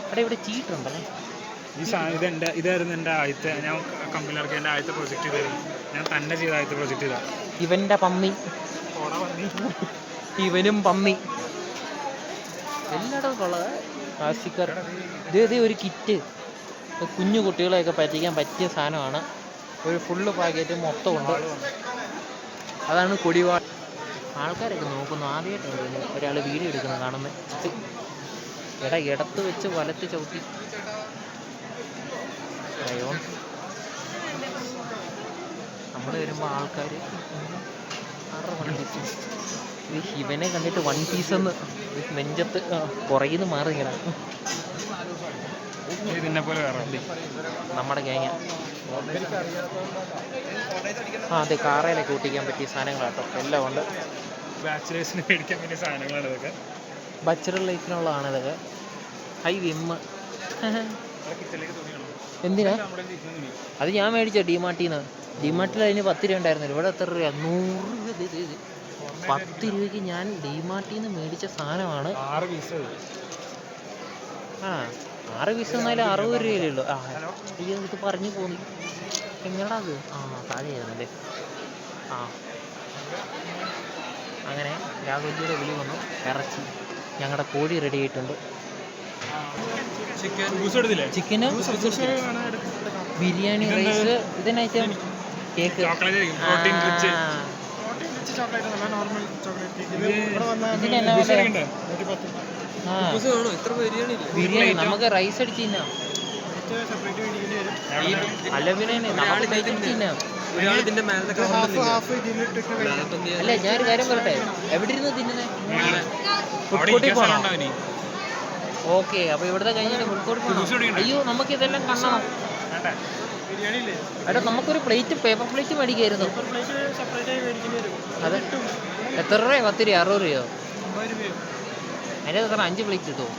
അവിടെ ഇവിടെ ചീട്ടുണ്ടല്ലേ. ഇതായിരുന്നു എൻ്റെ ആദ്യത്തെ, ഞാൻ കമ്പനിയിലിറക്കിയ എൻ്റെ ആദ്യത്തെ പ്രൊജക്റ്റ്. ഇതായിരുന്നു ഞാൻ തന്നെ ചെയ്ത ആദ്യത്തെ പ്രൊജക്റ്റ്. ഇതാ ഇവൻ്റെ പന്നി. ഇവനും പന്നി എല്ലായിടത്തും ഉള്ളത്. പ്ലാസ്റ്റിക്കർ. ഇതേ ഒരു കിറ്റ്. കുഞ്ഞു കുട്ടികളെയൊക്കെ പറ്റിക്കാൻ പറ്റിയ സാധനമാണ്. ഒരു ഫുള്ള് പാക്കറ്റ് മൊത്തം ഉണ്ട്. അതാണ് കൊടിവാൾ. ആൾക്കാരൊക്കെ നോക്കുന്നു. ആദ്യമായിട്ടാണ് ഒരാൾ വീഡിയോ എടുക്കുന്നത് കാണുന്നത്. ഇടത്ത് വെച്ച് വലത്ത് ചവിട്ടി. നമ്മൾ വരുമ്പോൾ ആൾക്കാർ ഇവനെ കണ്ടിട്ട് 1 പീസ് എന്ന് നെഞ്ചത്ത് പുറകിന്ന് മാറി ഇങ്ങനെ. നമ്മുടെ ഗാങ്. അതെ, കാറയിലൊക്കെ ഓട്ടിക്കാൻ പറ്റിയ സാധനങ്ങളാട്ടോ. എല്ലാം ഉണ്ട്. ബാച്ചിലേഴ്സിന് മേടിക്കാൻ പറ്റിയ സാധനങ്ങളാണ് ഇതൊക്കെ. ബാച്ചിലർ ലൈഫിനുള്ളതാണ് ഇതൊക്കെ. High Vim. എന്തിനാ? അത് ഞാൻ മേടിച്ച ഡിമാർട്ടിന്ന്. ഡിമാർട്ടിൽ അതിന് 10 രൂപ ഉണ്ടായിരുന്നില്ല. ഇവിടെ എത്ര രൂപ? 100 രൂപ. 10 രൂപയ്ക്ക് ഞാൻ ഡിമാർട്ടിന്ന് മേടിച്ച സാധനമാണ്. 6 പീസ്. 6 പീസ് എന്നാലും 60 രൂപയല്ലേ ഉള്ളൂ. അയ്യോ ഇത് പറഞ്ഞു പോന്നി. എങ്ങനെയാ അത്? താഴെയായിരുന്നല്ലേ. അങ്ങനെ രാഘവജിയുടെ വിളി വന്നു. ഇറച്ചി. ഞങ്ങളുടെ കോഴി റെഡി ആയിട്ടുണ്ട്. ചിക്കന്, ബിരിയാണി, റൈസ്. ഇതിനകത്ത് കേക്ക്. ഇതിനെന്നാ ബിരിയാണി നമുക്ക് റൈസ് അടിച്ച് തിന്നാം. അല്ല പിന്നെ നമുക്ക് കഴിച്ചിട്ട് തിന്നാം. അല്ല ഞാനൊരു കാര്യം പറയട്ടെ. എവിടെ ഇരുന്ന് തിന്നുന്നേ? ഫുഡ് കോർട്ടിൽ പോകണം. ഓക്കെ, അപ്പോൾ ഇവിടുത്തെ കഴിഞ്ഞാൽ ഫുഡ് കോർട്ടിൽ പോകണം. അയ്യോ നമുക്ക് ഇതെല്ലാം കാണണം. വേണ്ടേ ബിരിയാണി ഇല്ലേ എടാ നമുക്കൊരു പ്ലേറ്റ് പേപ്പർ പ്ലേറ്റ് മേടിക്കായിരുന്നു. പ്ലേറ്റ് സെപ്പറേറ്റ് ആയി മേടിക്കേണ്ടി വരും. അത് എത്ര രൂപയോ? 10 രൂപ 60 രൂപയോ? 50 രൂപയോ? അതിൻ്റെ എത്ര 5 പ്ലേറ്റ് കിട്ടുമോ?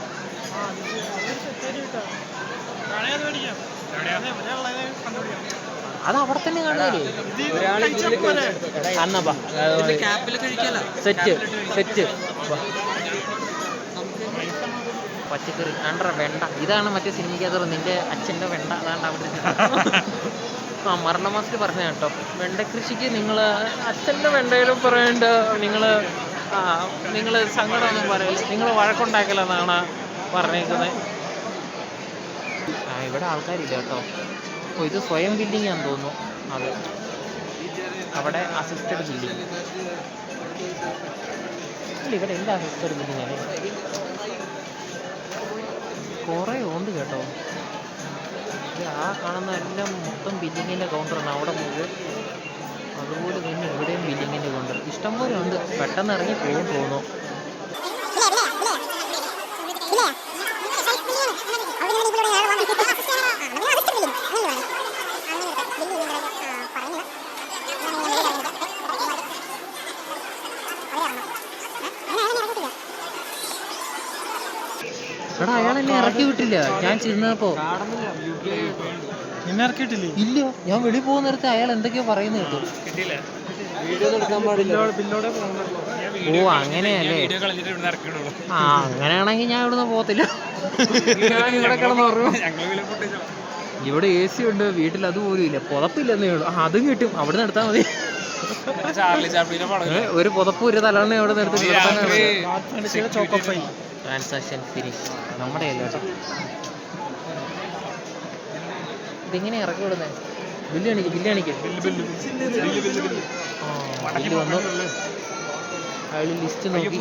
അത് അവിടെ തന്നെ കാണുകയല്ലേ? അന്നപ്പാ സെറ്റ് സെറ്റ് പച്ചക്കറി ആണ്ട്ര വെണ്ട. ഇതാണ് മറ്റേ സിനിമയ്ക്കകത്ത് നിന്റെ അച്ഛൻ്റെ വെണ്ട. അതാണ് അവിടെ ആ മരണ മാസത്തിൽ പറഞ്ഞ കേട്ടോ. വെണ്ട കൃഷിക്ക് നിങ്ങൾ അച്ഛൻ്റെ വെണ്ടയിലും പറയണ്ട. നിങ്ങൾ സങ്കടമൊന്നും പറയില്ല, നിങ്ങൾ വഴക്കുണ്ടാക്കില്ലെന്നാണ് പറഞ്ഞേക്കുന്നത്. ഇവിടെ ആൾക്കാരില്ല കേട്ടോ. അപ്പോൾ ഇത് സ്വയം ബില്ലിംഗ് ആണെന്ന് തോന്നുന്നു. അതെ, അവിടെ അസിസ്റ്റഡ് ബില്ലിംഗ് ഇല്ല. ഇവിടെ എന്താ അസിസ്റ്റഡ് ബില്ലിംഗ് അല്ലേ? കുറേ ഉണ്ട് കേട്ടോ. ആ കാണുന്ന എല്ലാം മൊത്തം ബില്ലിങ്ങിൻ്റെ കൗണ്ടറാണ്. അവിടെ മുഴുവൻ അതുപോലെ തന്നെ ഇവിടെയും ബില്ലിങ്ങിൻ്റെ കൗണ്ടർ ഇഷ്ടംപോലെ ഉണ്ട്. പെട്ടെന്ന് ഇറങ്ങി പോകും തോന്നുന്നു. എടാ അയാളെന്നെ ഇറക്കി വിട്ടില്ല ഞാൻ ചെന്നപ്പോ. നിന്നെ ഇറക്കിയിട്ടില്ലേ? ഇല്ല, ഞാൻ വെളിയിൽ പോകുന്ന നേരത്തെ അയാൾ എന്തൊക്കെയോ പറയുന്ന കേട്ടു. ഓ അങ്ങനെയല്ലേ? ആ അങ്ങനെയാണെങ്കിൽ ഞാൻ ഇവിടുന്ന് പോകത്തില്ല. ഞാൻ ഇവിടെ കിടന്ന് പറഞ്ഞു. ഇവിടെ AC ഉണ്ട്, വീട്ടിൽ അതുപോലും ഇല്ല. പുതപ്പില്ലെന്നേ ഉള്ളൂ. അതും കിട്ടും, അവിടെ നിന്ന് എടുത്താൽ മതി. ഒരു പുതപ്പ് ഒരു തലവണ്ണ എവിടെ നിന്ന് എടുത്തിട്ട് ട്രാൻസാക്ഷൻ ഫിനിഷ്. നമ്മുടെ അല്ല കേട്ടോ. ഇതിങ്ങനെ ഇറക്കി വിടുന്നത്. ബില്ല് കാണിക്ക്. ബില്ല് വന്നു. അയാൾ ലിസ്റ്റ് നോക്കി.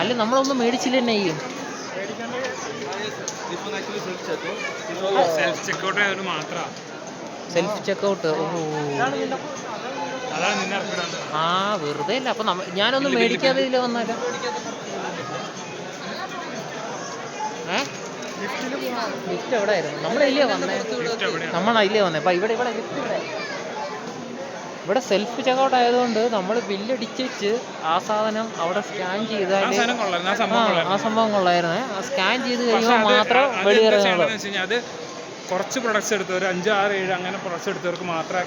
അല്ല നമ്മളൊന്നും മേടിച്ചില്ല തന്നെ ചെയ്യും. Self checkout. ആ വെറുതെ അല്ല. അപ്പൊ ഞാനൊന്നും മേടിക്കാതെ ഇതിൽ വന്നാലോ? ലിഫ്റ്റ് എവിടെ ആയിരുന്നു? നമ്മളല്ലേ വന്നേ? നമ്മളല്ലേ വന്നേ? അപ്പൊ ഇവിടെ ലിഫ്റ്റ് ഇവിടെ സെൽഫ് ചെക്കൗട്ട് ആയതുകൊണ്ട് നമ്മൾ ബില്ലടിച്ച് വെച്ച് ആ സാധനം അവിടെ സ്കാൻ ചെയ്താൽ ആ സംഭവം കൊള്ളായിരുന്നേ. സ്കാൻ ചെയ്ത് കഴിയുമ്പോൾ മാത്രം വെളിയിറങ്ങുള്ളൂ. കുറച്ച് പ്രൊഡക്ട്സ് എടുത്ത് ഒരു 5, 6, 7 അങ്ങനെ പ്രൊഡക്ട്സ് എടുത്തവർക്ക് മാത്രമേ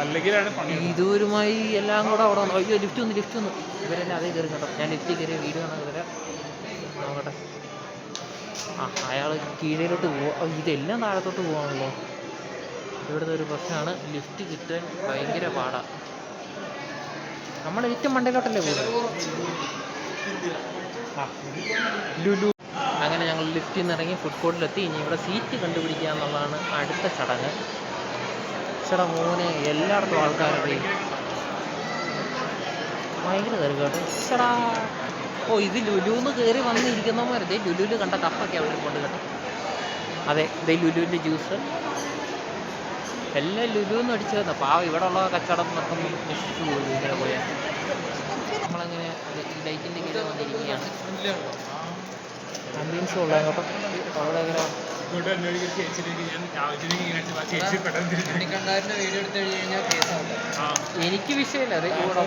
അല്ലെങ്കിലാണ് പണി. ഇതുവരുമായി എല്ലാം കൂടെ അവിടെ വന്നു. അയ്യോ ലിഫ്റ്റ് വന്നു. ഇവരെല്ലാം അതേ കയറി കേട്ടോ. ഞാൻ ലിഫ്റ്റിൽ കയറിയ വീഡിയോ ആണ് ഇവരെ നോക്കട്ടെ. അയാൾ കീഴിലോട്ട് പോവാ. ഇതെല്ലാം താഴത്തോട്ട് പോകാണല്ലോ. ഇവിടുത്തെ ഒരു പ്രശ്നമാണ്, ലിഫ്റ്റ് കിട്ടാൻ ഭയങ്കര പാടാണ്. നമ്മൾ ഏറ്റവും മണ്ടയിലോട്ടല്ലേ പോകുന്നത്. ലുലു. അങ്ങനെ ഞങ്ങൾ ലിഫ്റ്റിൽ നിന്ന് ഇറങ്ങി ഫുഡ് കോർട്ടിലെത്തി. ഇനി ഇവിടെ സീറ്റ് കണ്ടുപിടിക്കുക എന്നുള്ളതാണ് അടുത്ത ചടങ്ങ്. ചേട്ടാ മോനെ എല്ലായിടത്തും ആൾക്കാരുടെ ഭയങ്കര തിരക്കാട്ട്. ചേടാ ഓ ഇത് ലുലുന്ന് കയറി വന്നിരിക്കുന്നവന്മാരതേ ലുലുവിൽ കണ്ട കപ്പൊക്കെ അവിടെ കൊണ്ട് കേട്ടോ. അതെ ഇതേ ലുലുവിൻ്റെ ജ്യൂസ് എല്ലാം ലുലുന്ന് അടിച്ചു തന്ന പാവം. ഇവിടെ ഉള്ള കച്ചവടം മൊത്തം നശിച്ചു പോയി ഇങ്ങനെ പോയാൽ. നമ്മളങ്ങനെ ലൈറ്റിൻ്റെ കീഴിൽ വന്നിരിക്കുകയാണ്. ആംബിയൻസ് കൊള്ളാം കേട്ടോ. അവിടെ ഇങ്ങനെ എനിക്ക് വിഷയമില്ല. അത് ഇവിടെ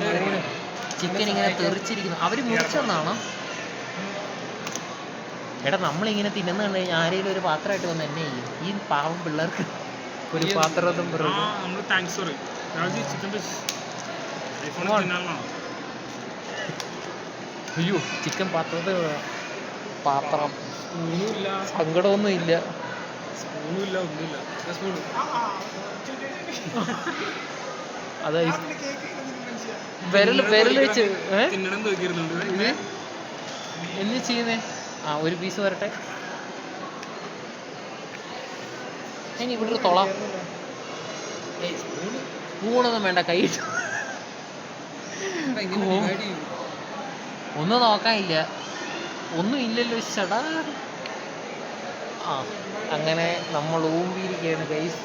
ചിക്കൻ ഇങ്ങനെ തെറിച്ചിരിക്കുന്നു. അവർ മുറിച്ചെന്നാണോ? എടാ നമ്മളിങ്ങനെ തിന്നുന്ന കണ്ടു കഴിഞ്ഞാൽ ആരെങ്കിലും ഒരു പാത്രമായിട്ട് വന്ന് എന്നെ ചെയ്യും. ഈ പാവം പിള്ളേർക്ക് ഒരു പാത്രം അയ്യോ ചിക്കൻ പാത്രം സങ്കടമൊന്നും ഇല്ല. അതെ വിരൽ വെച്ച് എന്ന് ചെയ്യുന്നേ. ഒരു പീസ് വരട്ടെ. ഇനി ഇവിടെ ഒരു തൊള. സ്പൂണൊന്നും വേണ്ട, കൈ ഒന്നും നോക്കാനില്ല. ഒന്നും ഇല്ലല്ലോ ചേട്ടാ. അങ്ങനെ നമ്മൾ ഊമ്പിയിരിക്കുകയാണ് ഗൈസ്.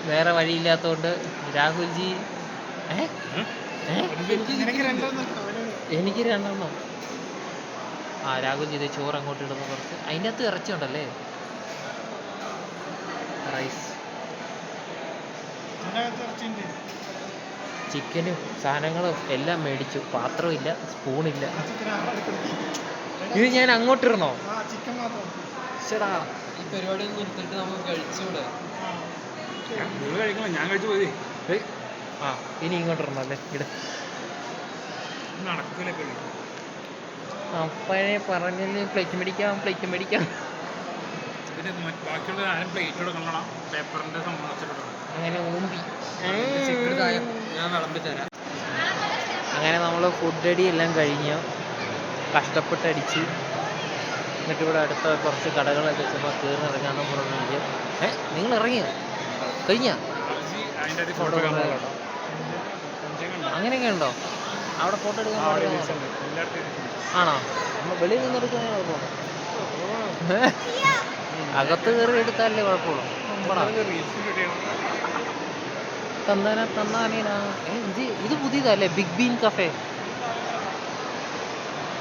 വേറെ വഴിയില്ലാത്തതുകൊണ്ട് രാഹുൽജി എനിക്ക് 2 രാഹുൽജി ഇത് ചോറ് അങ്ങോട്ട് ഇടുന്നു. കുറച്ച് അതിൻ്റെ അകത്ത് ഇറച്ചിയുണ്ടല്ലേ. റൈസ്, ചിക്കനും സാധനങ്ങളും എല്ലാം മേടിച്ചു. പാത്രമില്ല, സ്പൂണില്ല. ഇത് ഞാൻ അങ്ങോട്ടിരുന്നോ? ചേടാ, ഈ പരിപാടി ഒന്ന് എടുത്തിട്ട് നമുക്ക് കഴിച്ചൂടെ? ഞാൻ കഴിച്ചു പോയി. ആ, ഇനി ഇങ്ങോട്ടിരണോ അല്ലേ? ഇട നടക്കൂല. അപ്പഴേ പറഞ്ഞില്ലേ പ്ലേറ്റ് മേടിക്കാം, പ്ലേറ്റ് മേടിക്കാം. പിന്നെ ബാക്കിയുള്ള ആരും പ്ലേറ്റ് കൊടുക്കണം, പേപ്പറിന്റെ സംഭവം. അങ്ങനെ ഊമ്പി ഞാൻ വിളമ്പി തരാം. അങ്ങനെ നമ്മൾ ഫുഡ് അടി എല്ലാം കഴിഞ്ഞ് കഷ്ടപ്പെട്ടടിച്ച് എന്നിട്ട് ഇവിടെ അടുത്ത കുറച്ച് കടകളൊക്കെ ചെന്നാൽ കയറി ഇറങ്ങാമെന്ന് പറഞ്ഞിരിക്കുക. നിങ്ങൾ ഇറങ്ങിയോ? കഴിഞ്ഞ അങ്ങനെയൊക്കെ ഉണ്ടോ അവിടെ? ഫോട്ടോ എടുക്കാൻ ആണോ? നമ്മൾ വെളിയിൽ നിന്ന് എടുക്കാൻ കുഴപ്പമുണ്ടോ? അകത്ത് കയറി എടുത്താലല്ലേ കുഴപ്പമുള്ളൂ. തന്നാനീനാ ഇത് പുതിയതല്ലേ? Big been cafe.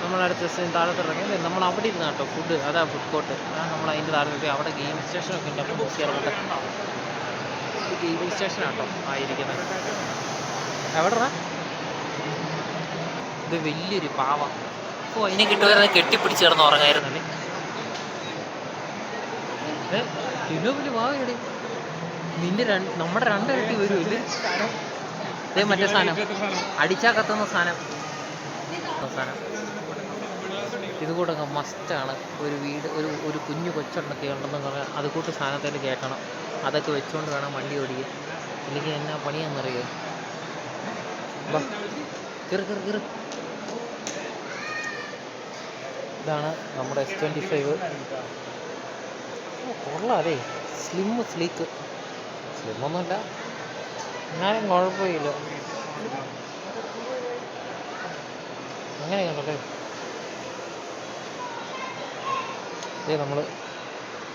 നമ്മളടുത്ത് താഴത്ത് ഇറങ്ങി നമ്മൾ അവിടെ ഇരുന്ന കേട്ടോ ഫുഡ്. അതാ ഫുഡ് കോർട്ട്. നമ്മൾ അതിൻ്റെ താഴത്ത് അവിടെ ഗെയിം സ്റ്റേഷനൊക്കെ ഉണ്ട്. അപ്പോൾ ബുക്ക് ചെയ്യാറുണ്ട്. ഗെയിമിംഗ് സ്റ്റേഷനാട്ടോ ആയിരിക്കുന്നത്. എവിടെടാ? ഇത് വലിയൊരു പാവ. ഓ, അതിനെ കിട്ടുമായിരുന്നെ കെട്ടിപ്പിടിച്ച് കിടന്ന് ഉറങ്ങായിരുന്നല്ലേ. വലിയ പാവയടി. നിന്റെ നമ്മുടെ രണ്ടിരട്ടി വരുമല്ലേ? ഇതേ മറ്റേ സാധനം, അടിച്ചാ കത്തുന്ന സാധനം. ഇത് കൂട്ടൊക്കെ മസ്റ്റാണ്. ഒരു വീട്, ഒരു കുഞ്ഞു കൊച്ചുണ്ടൊക്കെ ഉണ്ടെന്ന് പറഞ്ഞാൽ അത് കൂട്ട് സാധനത്തിൽ കയറ്റണം. അതൊക്കെ വെച്ചുകൊണ്ട് വേണം വണ്ടി ഓടിക്കുക. ഇല്ലെങ്കിൽ എന്നാ പണിയാണെന്നറിയോ? കയറി കയറി കയറി. ഇതാണ് നമ്മുടെ S25. കൊള്ളാതെ, സ്ലീക്ക്. സ്ലിമ്മൊന്നുമല്ല, എന്നാലും കുഴപ്പമില്ല. അങ്ങനെയൊക്കെ ഇതേ നമ്മൾ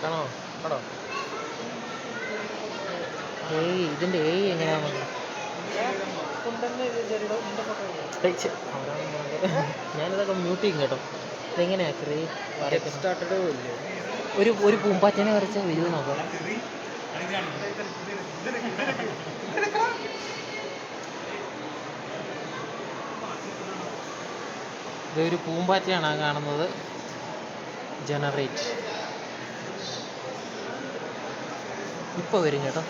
കാണോ കേട്ടോ. ഇതിൻ്റെ എങ്ങനെയാണെന്ന് ഞാനിതൊക്കെ മ്യൂട്ട് ചെയ്യും കേട്ടോ. ഇതെങ്ങനെയാ ഒരു പൂമ്പാറ്റനെ വരച്ച വീഡിയോ നോക്കാം. ഇതൊരു പൂമ്പാറ്റയാണ് കാണുന്നത്. ജനറേറ്റ് ഇപ്പോൾ വരും കേട്ടോ.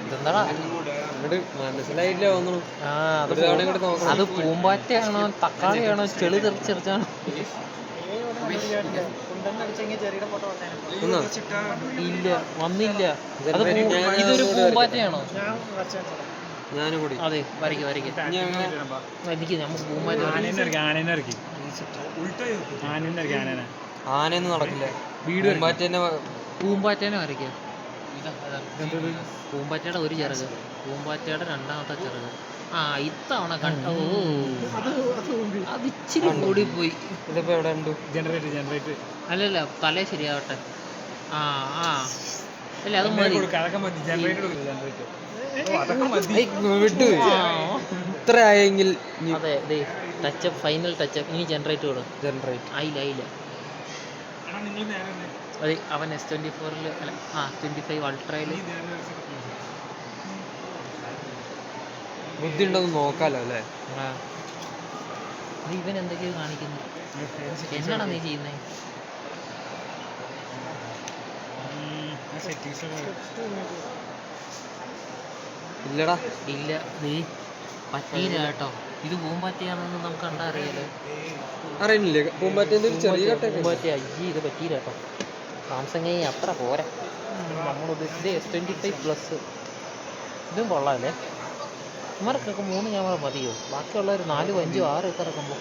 ഇതെന്താടാ മനസ്സിലായില്ല തോന്നുന്നു. അത് പൂമ്പാറ്റയാണോ തക്കാളിയാണോ ചെളി തെറിച്ചെറിച്ചാണോ? ഇല്ല, വന്നില്ല. അത് ഇതൊരു പൂമ്പാറ്റയാണോ? അതെ, വരയ്ക്ക് എനിക്ക് നമുക്ക് ആനയൊന്നും നടക്കില്ല. പൂമ്പാറ്റേനെ വരയ്ക്കുക. പൂമ്പാറ്റയുടെ ഒരു ചിറക്, പൂമ്പാറ്റയുടെ രണ്ടാമത്തെ ചിറക്. ഇത്തവണ കണ്ടോ? അത് ഇച്ചിരി കൂടി പോയി. ഇതിപ്പോ എവിടെ ഉണ്ട്? ജനറേറ്റ് അല്ലല്ല, തലേ ശരിയാവട്ടെ. അല്ല അത് മതി. ഇത്ര ആയെങ്കിൽ അതെ, ടച്ചപ്പ്, ഫൈനൽ ടച്ചപ്പ്. ഇനി ജനറേറ്റ് കൊടുക്കും. ജനറേറ്റ് ആയില്ല. അതെ, അവൻ S24 അല്ല 25 അൾട്രയിൽ ബുദ്ധി ഉണ്ടോന്ന് നോക്കാലോ അല്ലേ? ഇവൻ എന്തൊക്കെയോ കാണിക്കുന്നു. എന്നാടാ നീ ചെയ്യുന്നേ? ഇല്ലടാ, ഇല്ല. നീ പറ്റിയില്ല കേട്ടോ. ഇത് പൂമ്പാറ്റയാണെന്ന് നമുക്ക് കണ്ടാ അറിയാലോ. അറിയുന്നില്ലേ പൂമ്പാറ്റേന്റെ ചെറിയ പൂമ്പാറ്റ? അയ്യേ, ഇത് പറ്റിയില്ല കേട്ടോ. സാംസങ് അത്ര പോരാ. നമ്മളിത് S25 പ്ലസ് ഇതും കൊള്ളാമല്ലേ? ഇമാർക്കൊക്കെ 3 ക്യാമറ മതിയോ? ബാക്കിയുള്ളവർ 4, 5, 6 ഒക്കെ ഇറക്കുമ്പോൾ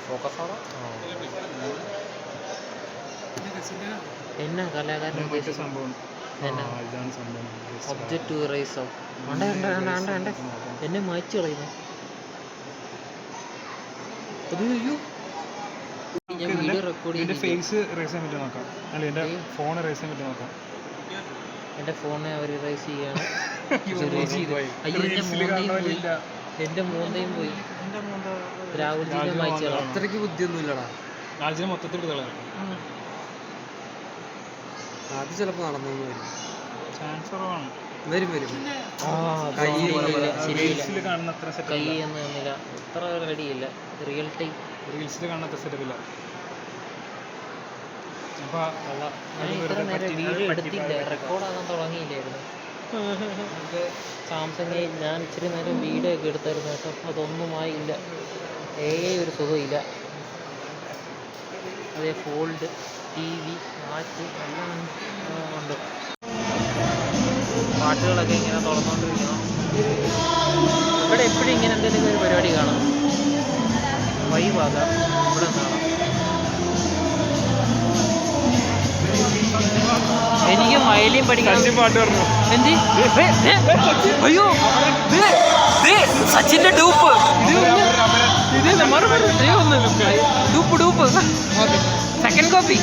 ഫോക്കസാണോ? എന്നാ കലാകാരൻ സംഭവം എന്നാ ഒബ്ജക്റ്റ് റൈസോ? എന്നെ മായ്ച്ചു കളയുന്നു. അയ്യോ, ഞാൻ വീഡിയോ റെക്കോർഡ് ചെയ്ത് ഫേസ് റൈസ് ചെയ്യാൻ പറ്റുമോ നോക്കാം. അല്ല, എൻ്റെ ഫോൺ റൈസ് ചെയ്യാൻ പറ്റുമോ നോക്കാം. എൻ്റെ ഫോണിനെ അവർ റൈസ് ചെയ്യാണ്. അയ്യോ, എൻ്റെ എൻ്റെ മൂന്നയും പോയി. രാഹുൽജിനെ വായിച്ചാൽ അത്രയ്ക്ക് ബുദ്ധിയൊന്നും ഇല്ലടാ. രാജ്യം മൊത്തത്തിൽ കളയാം. അത് ചിലപ്പോൾ നടന്നു വരും. ചാൻസ് കുറവാണ്. വരും വരും. റീൽസിൽ കാണുന്ന അത്ര കൈ സെറ്റപ്പ് എന്ന് തന്നില്ല, അത്ര റെഡിയില്ല. റിയൽ ടൈം റീൽസിൽ കാണുന്ന അത്ര സെറ്റപ്പില്ല. അപ്പോൾ ഞാൻ ഇത്ര നേരം വീഡിയോ എടുത്തില്ല, റെക്കോർഡാകാൻ തുടങ്ങിയില്ലായിരുന്നു. സാംസങ് ഞാൻ ഇച്ചിരി നേരം വീഡിയോ ഒക്കെ എടുത്തായിരുന്നു കേട്ടോ. അതൊന്നും ആയില്ല, ഒരു സുഖമില്ല. അതേ ഫോൾഡ്, TV, വാച്ച് എല്ലാം ഉണ്ട്. പാട്ടുകളൊക്കെ ഇങ്ങനെ തുറന്നുകൊണ്ടിരിക്കണം. ഇവിടെ എപ്പോഴും ഇങ്ങനെ എന്തെങ്കിലും ഒരു പരിപാടി കാണാം, വൈബാകാം. ഇവിടെ കാണാം. എനിക്ക് വയലിൻ പഠിക്കണം. പാട്ട് പറഞ്ഞു എന്ത്? അയ്യോ, സച്ചിന്റെ dupe. Dupe dupe second copy.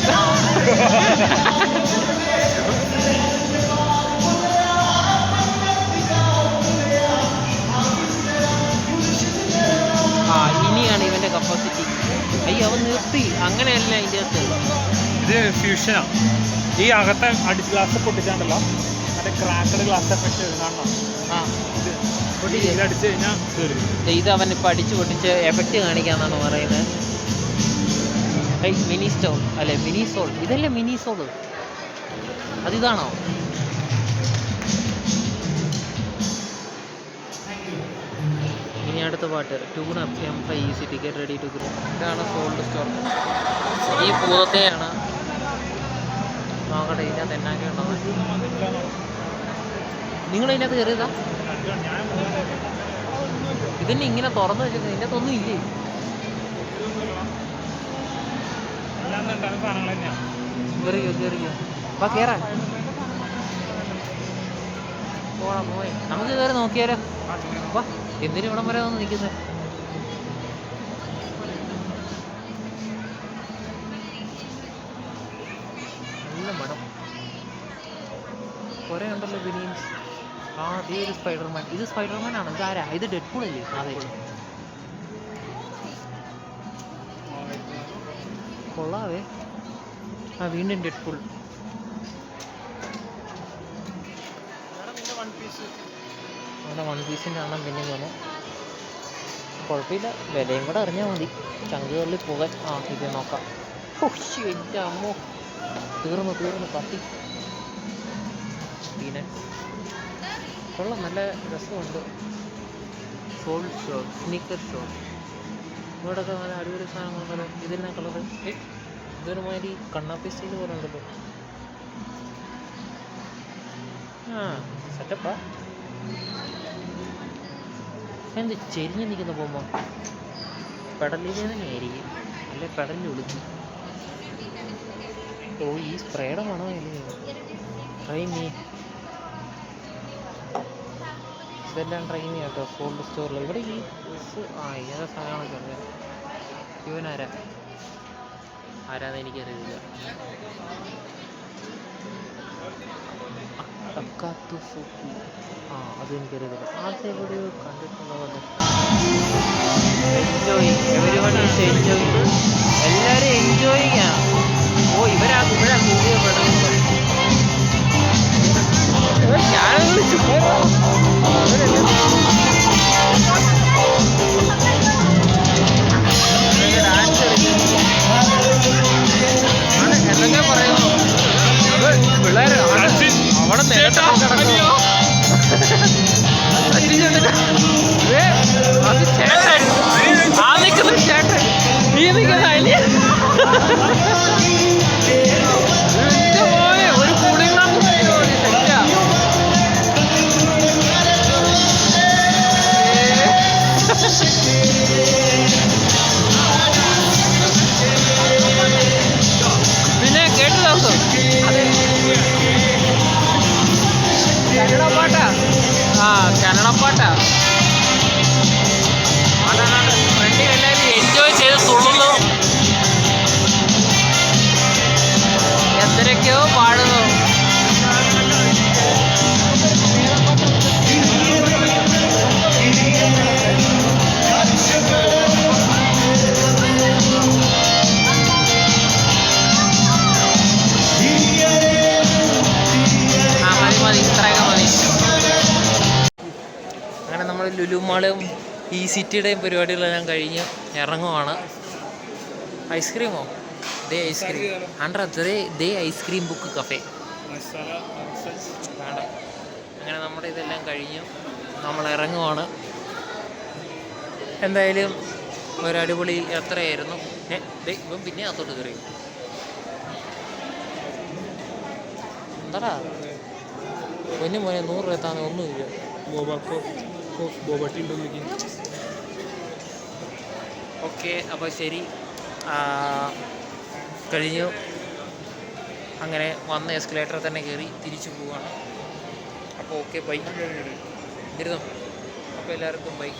ഇനിയാണ് ഇവന്റെ കപ്പാസിറ്റി. അയ്യോ, അവൻ നിർത്തി. അങ്ങനെയല്ല അതിൻ്റെ അകത്ത്. ഇത് ഫ്യൂഷനാണ്. ഈ അകത്തെ ഗ്ലാസ് പൊട്ടിച്ചാണ്ടല്ലോ, മറ്റേ ക്രാക്കഡ് ഗ്ലാസ് എഫക്റ്റ് കാണണം. ഇത് അടിച്ചു കഴിഞ്ഞാൽ ഇത് അവൻ ഇപ്പം അടിച്ചു പൊട്ടിച്ച് എഫക്റ്റ് കാണിക്കാന്നാണ് പറയുന്നത്. മിനി സ്റ്റോൾ അല്ലെ, മിനി സോൾ. ഇതല്ലേ മിനി സോള്? അതിതാണോ? ഇനി അടുത്ത പാട്ട് tune up M5 easy ticket ready to grow. ഇതാണ് സോൾഡ് സ്റ്റോർ. ഈ പൂതത്തെയാണ്. നോക്കട്ടെ ഇതിനകത്ത് എന്നാക്കി ഉണ്ടോ. നിങ്ങൾ ഇതിനകത്ത് കയറിയതാ? ഇതിന് ഇങ്ങനെ തുറന്നു വെച്ചത് ഇതിൻ്റെ അകത്തൊന്നും ഇല്ലേ? കയറിയോ കയറിയോ, അപ്പം കയറാൻ പോണം. പോയി നമുക്ക് കയറി നോക്കിയാലോ? വാ, എന്തിനും ഇവിടം വരെ ഒന്ന് നിൽക്കുന്നത്? നല്ല മടം കുറേ ഉണ്ടല്ലോ ബിനിയൻസ്. അതേ ഒരു സ്പൈഡർമാൻ. ഇത് സ്പൈഡർമാൻ ആണ്. ഇതാരാ? ഇത് ഡെഡ്പൂൾ അല്ലേ? അതെ, കൊള്ളാവേ. വീണ്ടും ഡെഡ്പൂൾ. അവിടെ 1 പീസിൻ്റെ എണ്ണം പിന്നെ വന്നു. കുഴപ്പമില്ല, വിലയും കൂടെ അറിഞ്ഞാൽ മതി. ചങ്കുകളിൽ പോകാൻ. ഇത് നോക്കാം. എൻ്റെ അമ്മോ, തീർന്നു കത്തി. പിന്നെ കൊള്ളാം, നല്ല രസമുണ്ട്. Sole show, sneaker show. ഇവിടെയൊക്കെ നല്ല അടിപൊളി സാധനങ്ങളുണ്ടല്ലോ. ഇതിൻ്റെ കളറ് ഇതൊരുമാതിരി കണ്ണാപ്പി സ്റ്റൈൽ പോലെ ഉണ്ടല്ലോ. സെറ്റപ്പാ. എന്ത് ചെരിഞ്ഞ് നിൽക്കുന്ന പോകുമ്പോൾ പെടലിൽ തന്നെയായിരിക്കും, അല്ലെ പെടലിൽ ഒളിച്ചു. ഈ സ്പ്രേയുടെ മണോ ഇല്ലേ? Try me. ഇതെല്ലാം ട്രൈ മീ കേട്ടോ. ഫോൾഡ് സ്റ്റോറിൽ ഇവിടെ ഈ ഇങ്ങനത്തെ സാധനങ്ങളൊക്കെ ഉണ്ട്. ആരാന്ന് എനിക്കറിയില്ല. അതെനിക്കറിയില്ല. അതെവിടെയോ കണ്ടിട്ടുള്ളതല്ലേ. Enjoy, everyone is enjoy. എല്ലാവരും എൻജോയിങ് ആണ്. ഇവരാ കൂടിയ പെടുന്നത്. ഞാനത് ഡാൻസ് എന്തൊക്കെ പറയുന്നു പിള്ളേര്. അവിടെ നേരത്തെ അത് ചേട്ടൻ, ആ നിൽക്കുന്ന ചേട്ടൻ, നീ നിൽക്കുന്ന അല്ലേ? ഒരു കൂളിംഗ് ഗ്ലാസ് സെറ്റാ. പിന്നെ കേട്ടു നോക്കും. കന്നഡ പാട്ടാ. കന്നഡ പാട്ടാ. ഫ്രണ്ടിൽ എല്ലാവരും എൻജോയ് ചെയ്ത് തുള്ളുന്നു, എന്തൊക്കെയോ പാടുന്നു. ലുലു മാളും ഈ സിറ്റിയുടെയും പരിപാടികളെല്ലാം കഴിഞ്ഞ് ഇറങ്ങുവാണ്. ഐസ്ക്രീമോ? ദേ ഐസ്ക്രീം ദേ ഐസ്ക്രീം ബുക്ക് കഫേ വേണ്ട. അങ്ങനെ നമ്മുടെ ഇതെല്ലാം കഴിഞ്ഞു നമ്മൾ ഇറങ്ങുവാണ്. എന്തായാലും ഒരടിപൊളി യാത്രയായിരുന്നു. ഇപ്പം പിന്നെ അകത്തോട്ട് കയറി. എന്താടാ പൊന്നു മോനെ 100 രൂപ എത്താന്ന് ഒന്നുമില്ല. ഓക്കെ, അപ്പോൾ ശരി, കഴിഞ്ഞു. അങ്ങനെ വന്ന എസ്കലേറ്ററിൽ തന്നെ കയറി തിരിച്ചു പോവുകയാണ്. അപ്പോൾ ഓക്കെ, ബൈ. ഇരുന്നോ. അപ്പോൾ എല്ലാവർക്കും ബൈ.